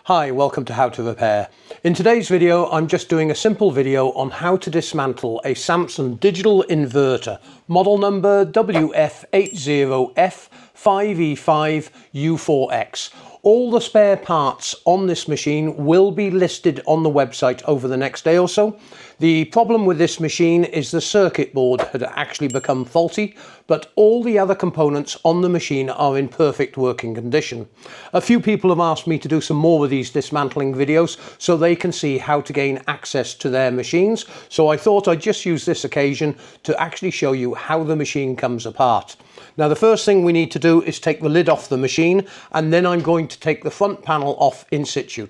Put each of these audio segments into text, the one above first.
Hi, welcome to How to Repair. In today's video, I'm just doing a simple video on how to dismantle a Samsung digital inverter, model number WF80F5E5U4X. All the spare parts on this machine will be listed on the website over the next day or so. The problem with this machine is the circuit board had actually become faulty, but all the other components on the machine are in perfect working condition. A few people have asked me to do some more of these dismantling videos so they can see how to gain access to their machines. So I thought I'd just use this occasion to actually show you how the machine comes apart. Now the first thing we need to do is take the lid off the machine, and then I'm going to take the front panel off in situ.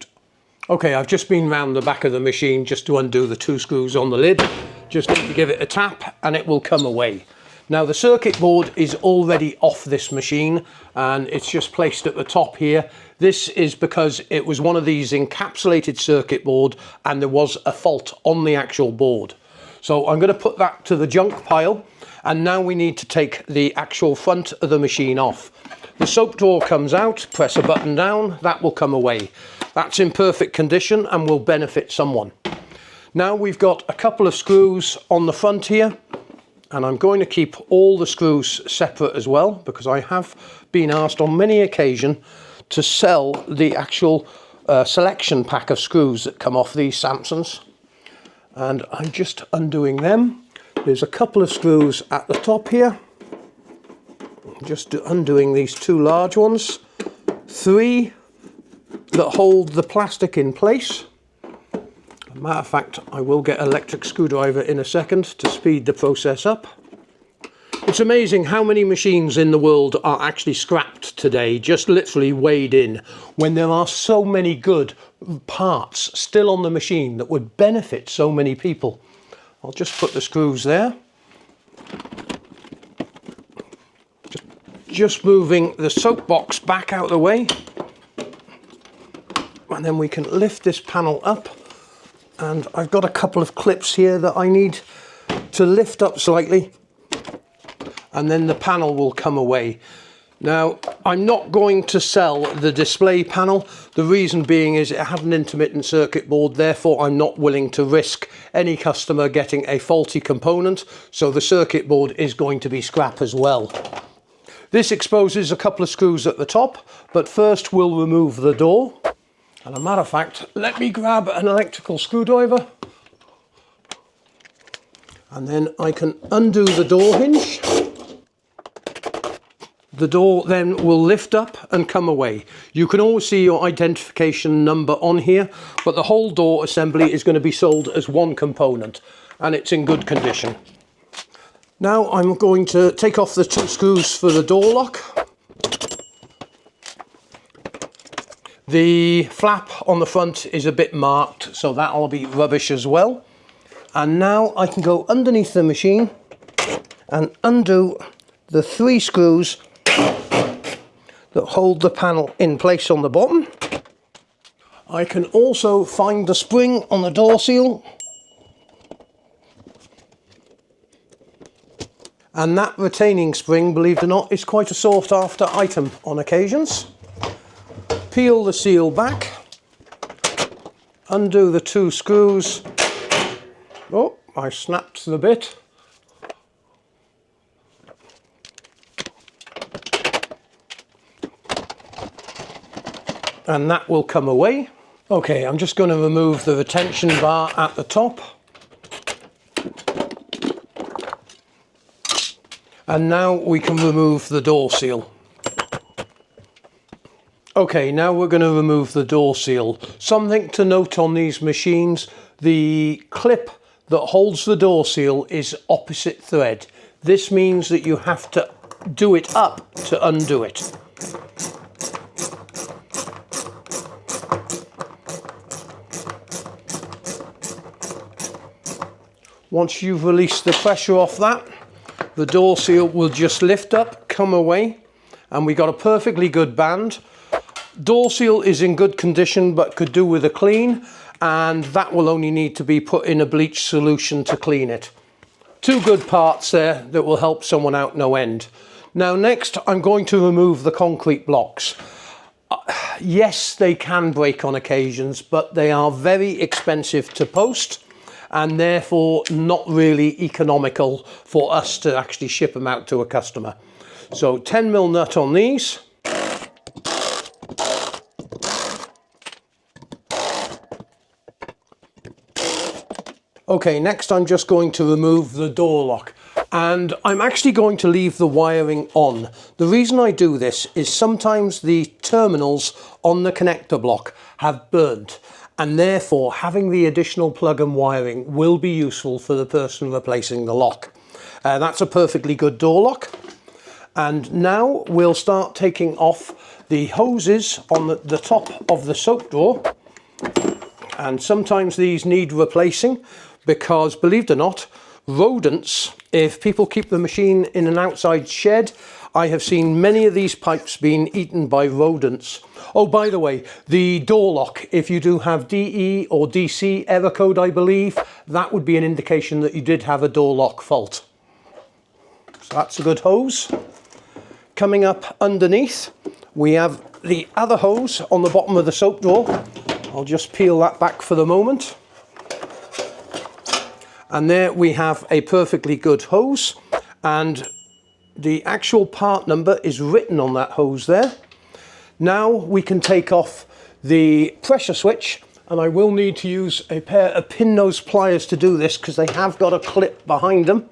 Okay, I've just been round the back of the machine just to undo the two screws on the lid. Just need to give it a tap and it will come away. Now the circuit board is already off this machine and it's just placed at the top here. This is because it was one of these encapsulated circuit board and there was a fault on the actual board. So I'm going to put that to the junk pile, and now we need to take the actual front of the machine off. The soap drawer comes out, press a button down, that will come away. That's in perfect condition and will benefit someone. Now we've got a couple of screws on the front here, and I'm going to keep all the screws separate as well because I have been asked on many occasions to sell the actual selection pack of screws that come off these Samsungs. And I'm just undoing them. There's a couple of screws at the top here. Just undoing these two large ones. Three that hold the plastic in place. As a matter of fact, I will get an electric screwdriver in a second to speed the process up. It's amazing how many machines in the world are actually scrapped today, just literally weighed in, when there are so many good parts still on the machine that would benefit so many people. I'll just put the screws there. Just moving the soap box back out of the way. And then we can lift this panel up. And I've got a couple of clips here that I need to lift up slightly. And then the panel will come away. Now, I'm not going to sell the display panel. The reason being is it had an intermittent circuit board, therefore I'm not willing to risk any customer getting a faulty component, so the circuit board is going to be scrap as well. This exposes a couple of screws at the top, but first we'll remove the door. And as a matter of fact, let me grab an electrical screwdriver. And then I can undo the door hinge. The door then will lift up and come away. You can always see your identification number on here, but the whole door assembly is going to be sold as one component, and it's in good condition. Now I'm going to take off the two screws for the door lock. The flap on the front is a bit marked, so that'll be rubbish as well. And now I can go underneath the machine and undo the three screws that hold the panel in place on the bottom. I can also find the spring on the door seal. And that retaining spring, believe it or not, is quite a sought after item on occasions. Peel the seal back, undo the two screws. Oh, I snapped the bit. And that will come away. Okay, I'm just going to remove the retention bar at the top. And now we can remove the door seal. Okay, now we're going to remove the door seal. Something to note on these machines, the clip that holds the door seal is opposite thread. This means that you have to do it up to undo it. Once you've released the pressure off that, the door seal will just lift up, come away, and we got a perfectly good band. Door seal is in good condition but could do with a clean, and that will only need to be put in a bleach solution to clean it. Two good parts there that will help someone out no end. Now next I'm going to remove the concrete blocks. Yes, they can break on occasions, but they are very expensive to post and therefore not really economical for us to actually ship them out to a customer. So 10mm nut on these. Okay, next I'm just going to remove the door lock. And I'm actually going to leave the wiring on. The reason I do this is sometimes the terminals on the connector block have burnt, and therefore having the additional plug and wiring will be useful for the person replacing the lock. That's a perfectly good door lock. And now we'll start taking off the hoses on the top of the soap drawer. And sometimes these need replacing because, believe it or not, rodents, if people keep the machine in an outside shed, I have seen many of these pipes being eaten by rodents. Oh, by the way, the door lock, if you do have DE or DC error code, I believe, that would be an indication that you did have a door lock fault. So that's a good hose. Coming up underneath, we have the other hose on the bottom of the soap drawer. I'll just peel that back for the moment. And there we have a perfectly good hose, and the actual part number is written on that hose there. Now we can take off the pressure switch, and I will need to use a pair of pin nose pliers to do this because they have got a clip behind them.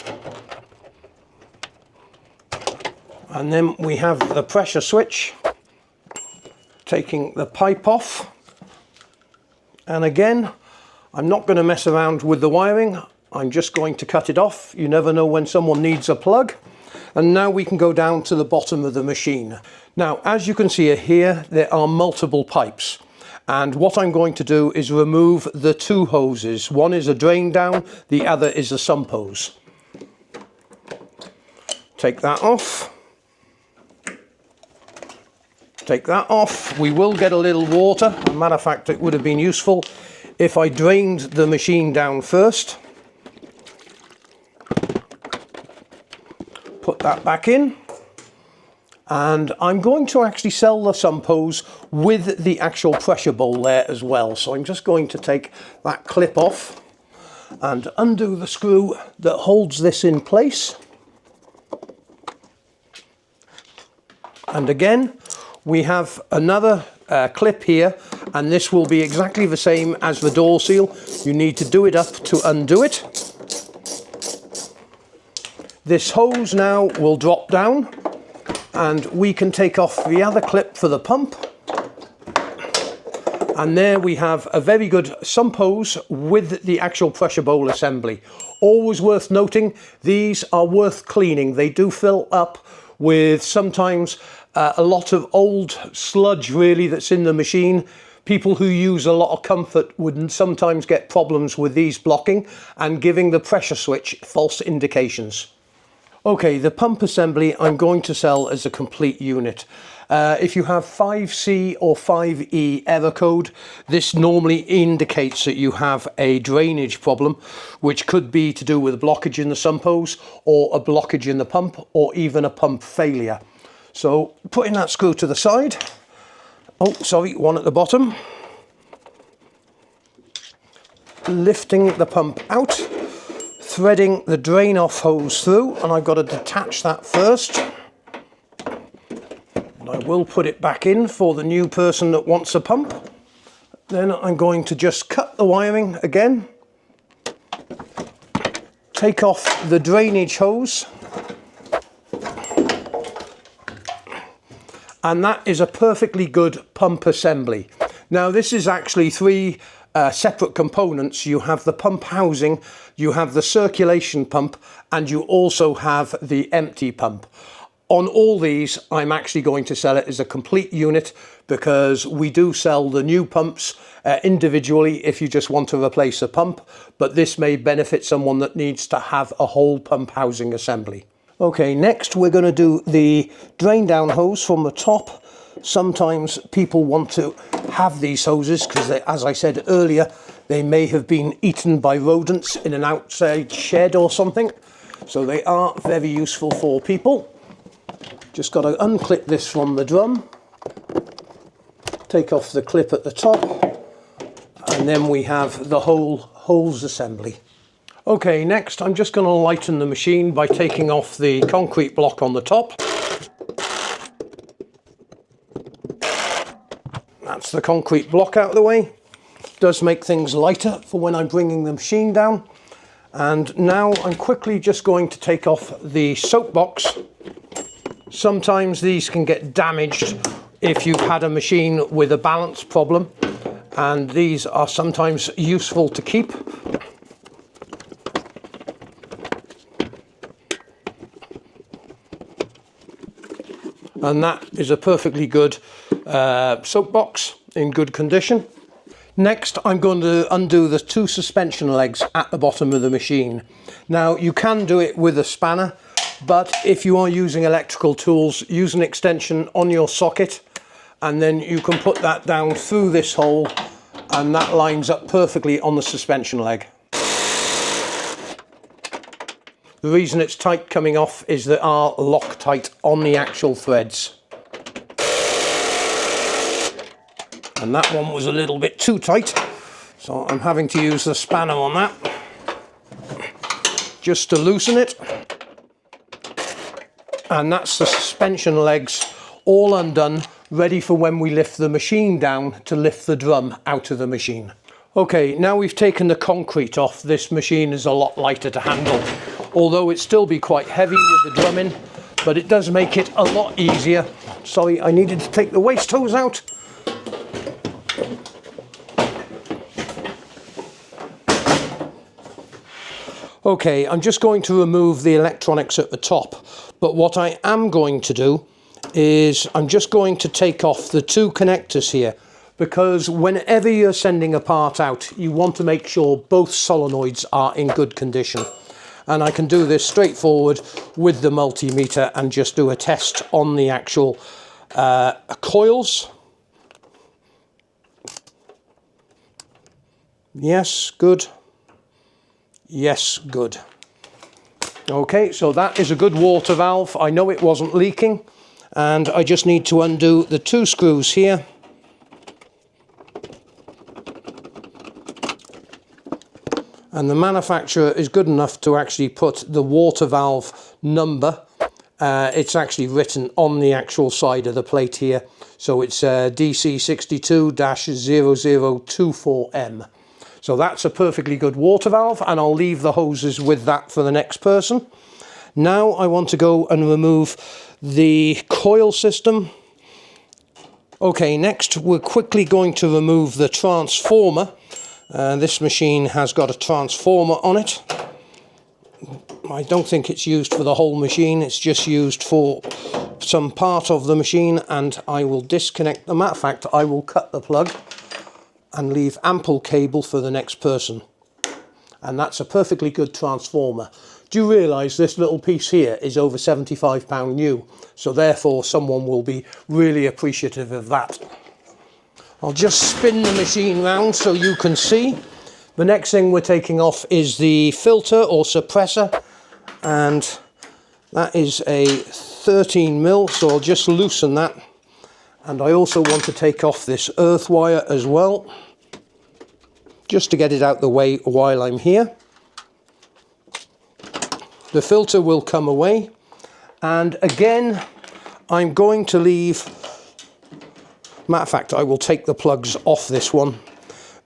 And then we have the pressure switch, taking the pipe off. And again, I'm not going to mess around with the wiring. I'm just going to cut it off. You never know when someone needs a plug. And now we can go down to the bottom of the machine. Now, as you can see here, there are multiple pipes. And what I'm going to do is remove the two hoses. One is a drain down, the other is a sump hose. Take that off. Take that off. We will get a little water. As a matter of fact, it would have been useful if I drained the machine down first. Put that back in. And I'm going to actually sell the sump hose with the actual pressure bowl there as well. So I'm just going to take that clip off and undo the screw that holds this in place. And again, we have another clip here, and this will be exactly the same as the door seal. You need to do it up to undo it. This hose now will drop down, and we can take off the other clip for the pump. And there we have a very good sump hose with the actual pressure bowl assembly. Always worth noting, these are worth cleaning. They do fill up with sometimes a lot of old sludge really that's in the machine. People who use a lot of comfort would sometimes get problems with these blocking and giving the pressure switch false indications. Okay, the pump assembly I'm going to sell as a complete unit. If you have 5C or 5E error code, this normally indicates that you have a drainage problem, which could be to do with a blockage in the sump hose or a blockage in the pump or even a pump failure. So putting that screw to the side. Oh, sorry, one at the bottom. Lifting the pump out, threading the drain off hose through, and I've got to detach that first. And I will put it back in for the new person that wants a pump. Then I'm going to just cut the wiring again. Take off the drainage hose. And that is a perfectly good pump assembly. Now this is actually three separate components. You have the pump housing, you have the circulation pump, and you also have the empty pump. On all these, I'm actually going to sell it as a complete unit because we do sell the new pumps individually if you just want to replace a pump, but this may benefit someone that needs to have a whole pump housing assembly. Okay, next we're going to do the drain down hose from the top. Sometimes people want to have these hoses because, as I said earlier, they may have been eaten by rodents in an outside shed or something. So they are very useful for people. Just got to unclip this from the drum. take off the clip at the top, and then we have the whole hose assembly. Okay, next I'm just going to lighten the machine by taking off the concrete block on the top. That's the concrete block out of the way. Does make things lighter for when I'm bringing the machine down. And now I'm quickly just going to take off the soap box. Sometimes these can get damaged if you've had a machine with a balance problem, and these are sometimes useful to keep. And that is a perfectly good soap box in good condition. Next, I'm going to undo the two suspension legs at the bottom of the machine. Now, you can do it with a spanner, but if you are using electrical tools, use an extension on your socket, and then you can put that down through this hole, and that lines up perfectly on the suspension leg. The reason it's tight coming off is there are Loctite on the actual threads. And that one was a little bit too tight, so I'm having to use the spanner on that just to loosen it. And that's the suspension legs all undone, ready for when we lift the machine down to lift the drum out of the machine. Okay, now we've taken the concrete off, this machine is a lot lighter to handle. Although it still be quite heavy with the drum in, but it does make it a lot easier. Sorry, I needed to take the waste hose out. Okay, I'm just going to remove the electronics at the top, but what I am going to do is I'm just going to take off the two connectors here, because whenever you're sending a part out, you want to make sure both solenoids are in good condition. And I can do this straightforward with the multimeter and just do a test on the actual coils. Yes, good. Yes, good. Okay, so that is a good water valve. I know it wasn't leaking, and I just need to undo the two screws here. And the manufacturer is good enough to actually put the water valve number. It's actually written on the actual side of the plate here. So it's DC62-0024M. So that's a perfectly good water valve, and I'll leave the hoses with that for the next person. Now I want to go and remove the coil system. Okay, next we're quickly going to remove the transformer. This machine has got a transformer on it. I don't think it's used for the whole machine, it's just used for some part of the machine, and I will disconnect the matter of fact, I will cut the plug and leave ample cable for the next person. And that's a perfectly good transformer. Do you realise this little piece here is over £75 new, so therefore someone will be really appreciative of that. I'll just spin the machine round so you can see. The next thing we're taking off is the filter or suppressor, and that is a 13mm, so I'll just loosen that. And I also want to take off this earth wire as well, just to get it out the way while I'm here. The filter will come away, and again I'm going to leave, matter of fact I will take the plugs off this one,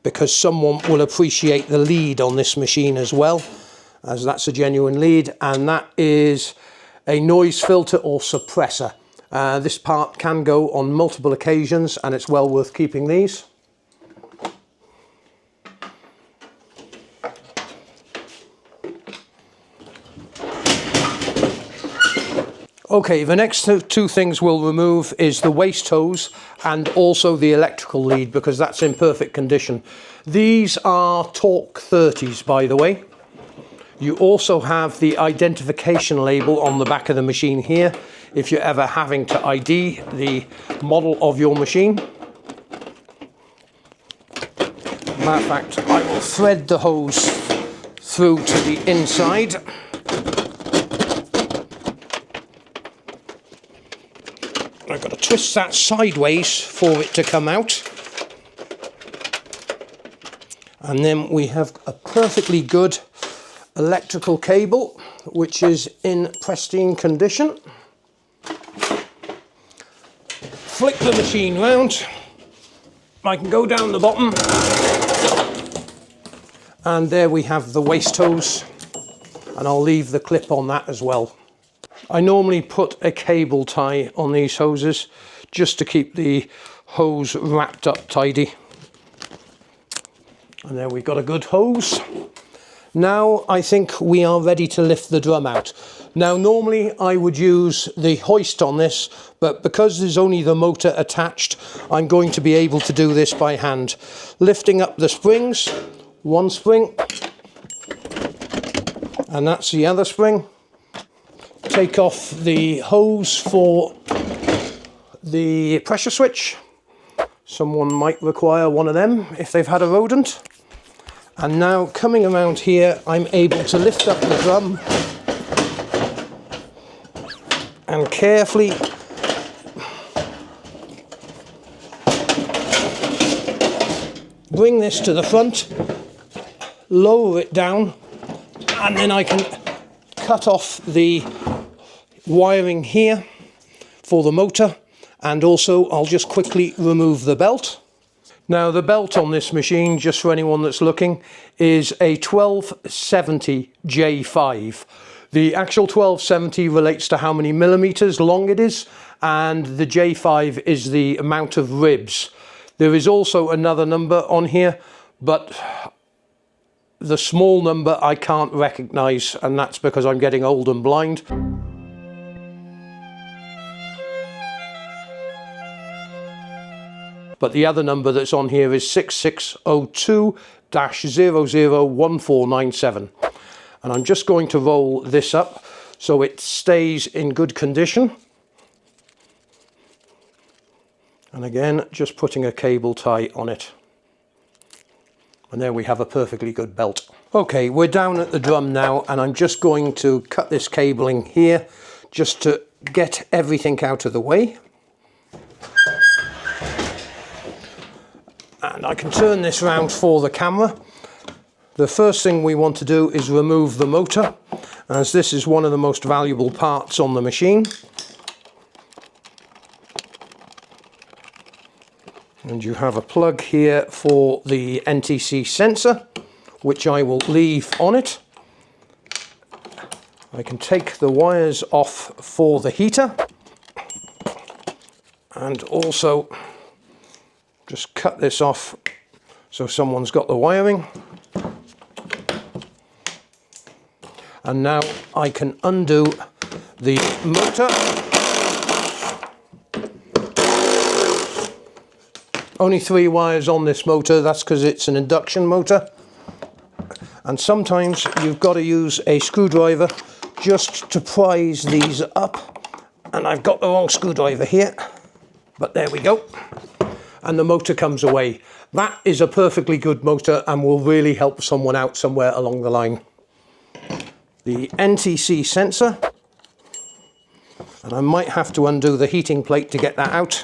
because someone will appreciate the lead on this machine as well, as that's a genuine lead, and that is a noise filter or suppressor. This part can go on multiple occasions, and it's well worth keeping these. Okay, the next two things we'll remove is the waste hose and also the electrical lead, because that's in perfect condition. These are Torque 30s, by the way. You also have the identification label on the back of the machine here, if you're ever having to ID the model of your machine. Matter of fact, I will thread the hose through to the inside. I've got to twist that sideways for it to come out. And then we have a perfectly good electrical cable, which is in pristine condition. Flick the machine round. I can go down the bottom. And there we have the waste hose. And I'll leave the clip on that as well. I normally put a cable tie on these hoses just to keep the hose wrapped up tidy. And there we've got a good hose. Now I think we are ready to lift the drum out. Now normally I would use the hoist on this, but because there's only the motor attached, I'm going to be able to do this by hand. Lifting up the springs, one spring, and that's the other spring. Take off the hose for the pressure switch. Someone might require one of them if they've had a rodent. And now coming around here, I'm able to lift up the drum and carefully bring this to the front, lower it down, and then I can cut off the wiring here for the motor, and also I'll just quickly remove the belt. Now the belt on this machine, just for anyone that's looking, is a 1270 J5. The actual 1270 relates to how many millimeters long it is, and the J5 is the amount of ribs. There is also another number on here, but the small number I can't recognize, and that's because I'm getting old and blind. But the other number that's on here is 6602-001497. And I'm just going to roll this up so it stays in good condition. And again, just putting a cable tie on it. And there we have a perfectly good belt. Okay, we're down at the drum now, and I'm just going to cut this cabling here just to get everything out of the way. And I can turn this round for the camera. The first thing we want to do is remove the motor, as this is one of the most valuable parts on the machine. And you have a plug here for the NTC sensor, which I will leave on it. I can take the wires off for the heater, and also just cut this off so someone's got the wiring. And now I can undo the motor. Only 3 wires on this motor, that's because it's an induction motor. And sometimes you've got to use a screwdriver just to prise these up. And I've got the wrong screwdriver here, but there we go. And the motor comes away. That is a perfectly good motor and will really help someone out somewhere along the line. The NTC sensor, and I might have to undo the heating plate to get that out.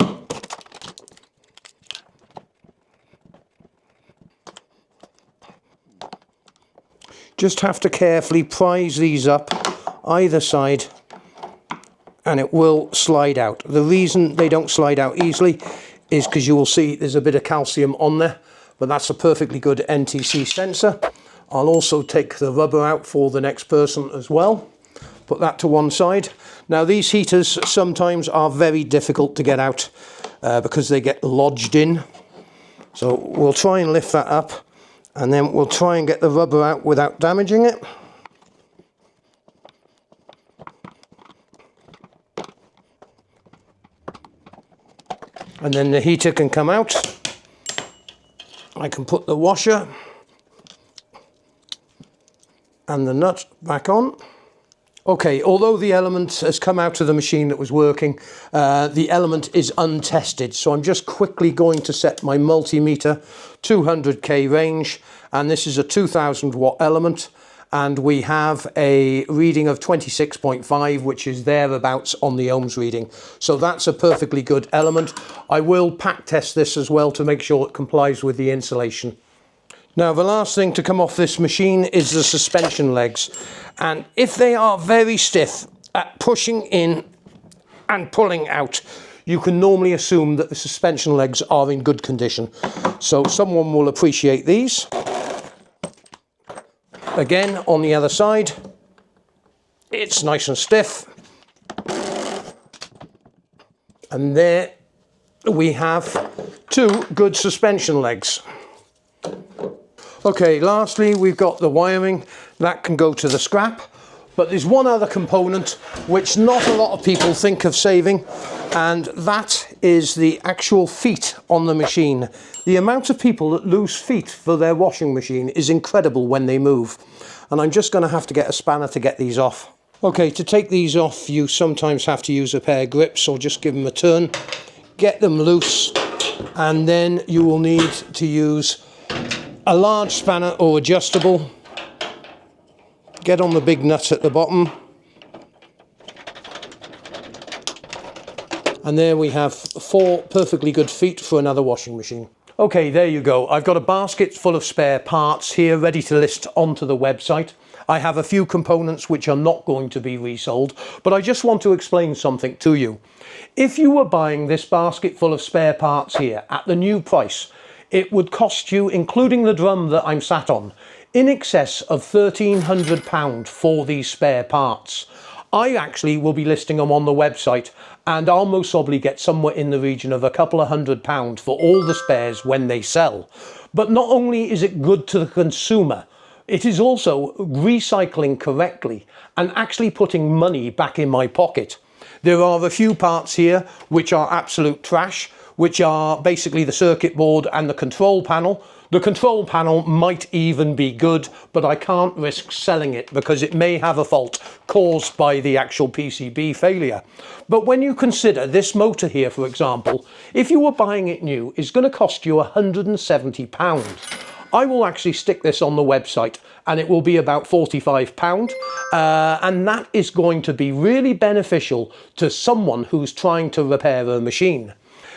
Just have to carefully prise these up either side and it will slide out. The reason they don't slide out easily is because you will see there's a bit of calcium on there, but that's a perfectly good NTC sensor. I'll also take the rubber out for the next person as well. Put that to one side. Now these heaters sometimes are very difficult to get out because they get lodged in. So we'll try and lift that up, and then we'll try and get the rubber out without damaging it. And then the heater can come out. I can put the washer and the nut back on. Okay, although the element has come out of the machine that was working, the element is untested. So I'm just quickly going to set my multimeter 200k range, and this is a 2000 watt element, and we have a reading of 26.5, which is thereabouts on the ohms reading. So that's a perfectly good element. I will pack test this as well to make sure it complies with the insulation. Now, the last thing to come off this machine is the suspension legs. And if they are very stiff at pushing in and pulling out, you can normally assume that the suspension legs are in good condition. So someone will appreciate these. Again, on the other side, it's nice and stiff. And there we have two good suspension legs. Okay, lastly, we've got the wiring. That can go to the scrap. But there's one other component which not a lot of people think of saving, and that is the actual feet on the machine. The amount of people that lose feet for their washing machine is incredible when they move. And I'm just going to have to get a spanner to get these off. Okay, to take these off, you sometimes have to use a pair of grips or just give them a turn. Get them loose, and then you will need to use a large spanner or adjustable. Get on the big nut at the bottom. And there we have 4 perfectly good feet for another washing machine. Okay, there you go. I've got a basket full of spare parts here ready to list onto the website. I have a few components which are not going to be resold, but I just want to explain something to you. If you were buying this basket full of spare parts here at the new price, it would cost you, including the drum that I'm sat on, in excess of £1,300 for these spare parts. I actually will be listing them on the website, and I'll most probably get somewhere in the region of a couple of £100 for all the spares when they sell. But not only is it good to the consumer, it is also recycling correctly and actually putting money back in my pocket. There are a few parts here which are absolute trash, which are basically the circuit board and the control panel. The control panel might even be good, but I can't risk selling it because it may have a fault caused by the actual PCB failure. But when you consider this motor here, for example, if you were buying it new, it's going to cost you £170. I will actually stick this on the website and it will be about £45. And that is going to be really beneficial to someone who's trying to repair a machine.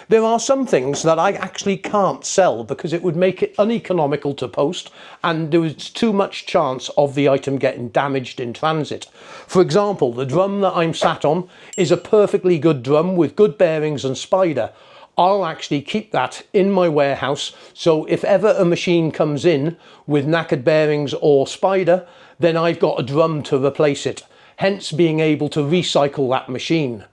There are some things that I actually can't sell because it would make it uneconomical to post and there is too much chance of the item getting damaged in transit. For example, the drum that I'm sat on is a perfectly good drum with good bearings and spider. I'll actually keep that in my warehouse, so if ever a machine comes in with knackered bearings or spider, then I've got a drum to replace it, hence being able to recycle that machine.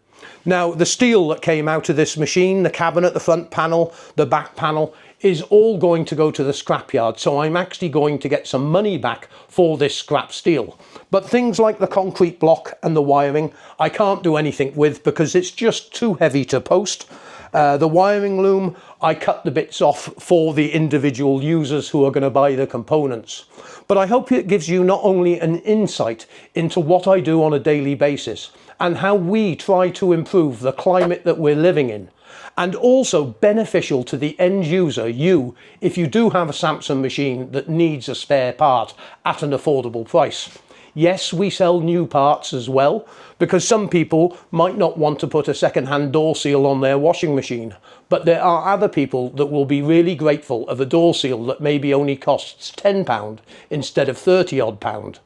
Now, the steel that came out of this machine, the cabinet, the front panel, the back panel, is all going to go to the scrapyard. So I'm actually going to get some money back for this scrap steel. But things like the concrete block and the wiring, I can't do anything with because it's just too heavy to post. The wiring loom, I cut the bits off for the individual users who are going to buy the components. But I hope it gives you not only an insight into what I do on a daily basis and how we try to improve the climate that we're living in, and also beneficial to the end user, you, if you do have a Samsung machine that needs a spare part at an affordable price. Yes, we sell new parts as well, because some people might not want to put a second-hand door seal on their washing machine, but there are other people that will be really grateful of a door seal that maybe only costs £10 instead of £30-odd.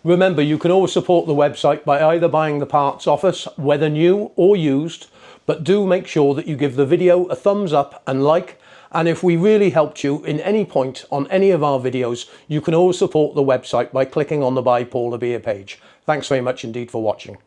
Remember, you can always support the website by either buying the parts off us, whether new or used, but do make sure that you give the video a thumbs up and like. And if we really helped you in any point on any of our videos, you can always support the website by clicking on the Buy Paul a Beer page. Thanks very much indeed for watching.